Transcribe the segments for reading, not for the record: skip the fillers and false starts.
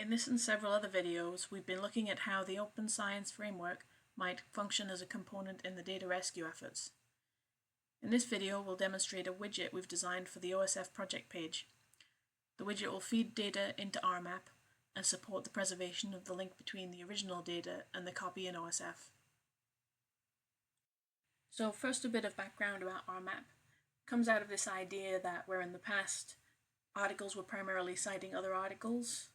In this and several other videos, we've been looking at how the Open Science Framework might function as a component in the data rescue efforts. In this video, we'll demonstrate a widget we've designed for the OSF project page. The widget will feed data into RMap and support the preservation of the link between the original data and the copy in OSF. So first, a bit of background about RMap. It comes out of this idea that where in the past articles were primarily citing other articles,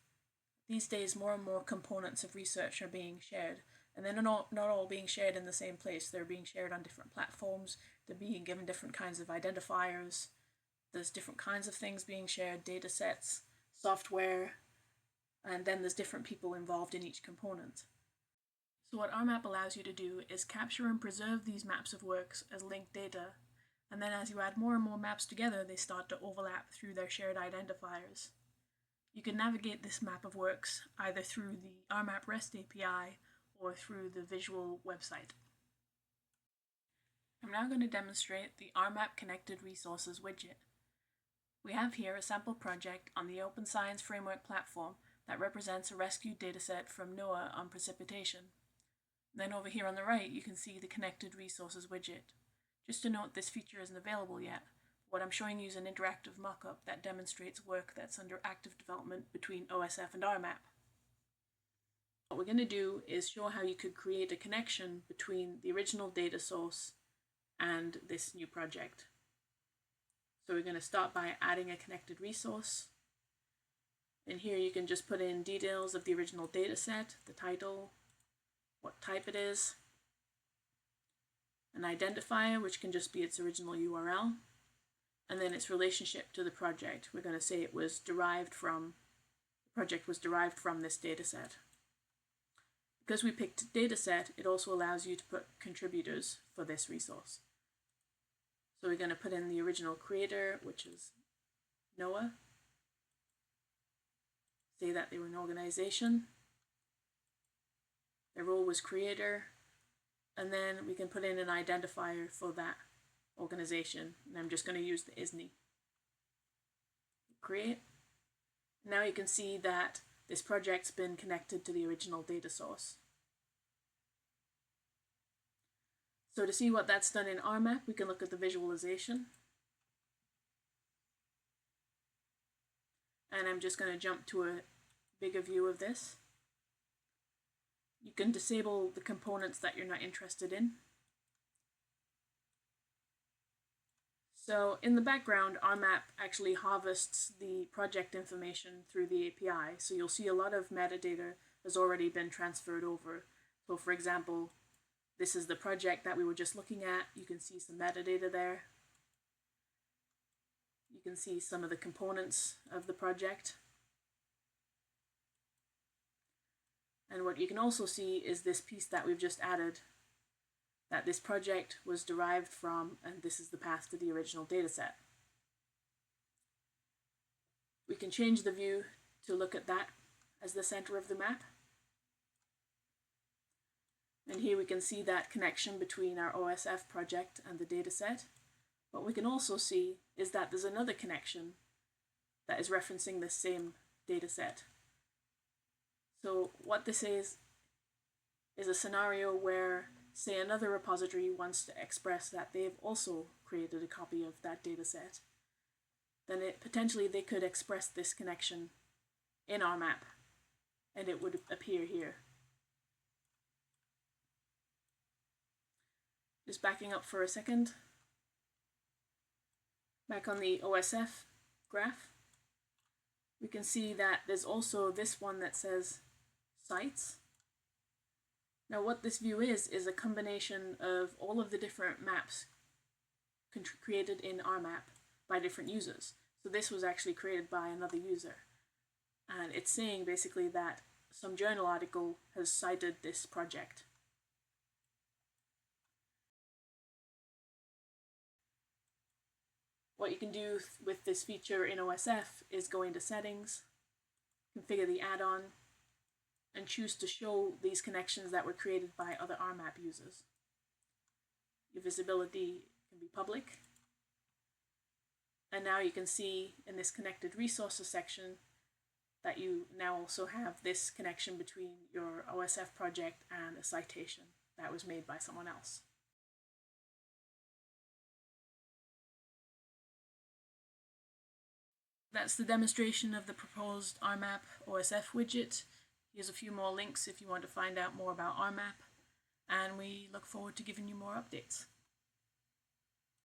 these days more and more components of research are being shared, and they're not all being shared in the same place. They're being shared on different platforms, they're being given different kinds of identifiers, there's different kinds of things being shared, data sets, software, and then there's different people involved in each component. So what RMap allows you to do is capture and preserve these maps of works as linked data, and then as you add more and more maps together, they start to overlap through their shared identifiers. You can navigate this map of works either through the RMap REST API or through the visual website. I'm now going to demonstrate the RMap Connected Resources widget. We have here a sample project on the Open Science Framework platform that represents a rescued dataset from NOAA on precipitation. Then over here on the right, you can see the Connected Resources widget. Just to note, this feature isn't available yet. What I'm showing you is an interactive mockup that demonstrates work that's under active development between OSF and RMap. What we're going to do is show how you could create a connection between the original data source and this new project. So we're going to start by adding a connected resource. And here you can just put in details of the original data set, the title, what type it is, an identifier, which can just be its original URL, and then its relationship to the project. We're going to say the project was derived from this dataset. Because we picked dataset, it also allows you to put contributors for this resource. So we're going to put in the original creator, which is NOAA. Say that they were an organization. Their role was creator. And then we can put in an identifier for that organization, and I'm just going to use the ISNI. Create. Now you can see that this project's been connected to the original data source. So to see what that's done in RMap, we can look at the visualization. And I'm just going to jump to a bigger view of this. You can disable the components that you're not interested in. So in the background, RMap actually harvests the project information through the API. So you'll see a lot of metadata has already been transferred over. So for example, this is the project that we were just looking at. You can see some metadata there. You can see some of the components of the project. And what you can also see is this piece that we've just added, that this project was derived from, and this is the path to the original dataset. We can change the view to look at that as the center of the map. And here we can see that connection between our OSF project and the dataset. What we can also see is that there's another connection that is referencing the same dataset. So what this is a scenario where, say, another repository wants to express that they've also created a copy of that dataset, then potentially they could express this connection in RMap, and it would appear here. Just backing up for a second. Back on the OSF graph, we can see that there's also this one that says sites. Now what this view is a combination of all of the different maps created in RMap by different users. So this was actually created by another user. And it's saying basically that some journal article has cited this project. What you can do with this feature in OSF is go into settings, configure the add-on, and choose to show these connections that were created by other RMap users. Your visibility can be public. And now you can see in this connected resources section that you now also have this connection between your OSF project and a citation that was made by someone else. That's the demonstration of the proposed RMap-OSF widget. Here's a few more links if you want to find out more about RMap, and we look forward to giving you more updates.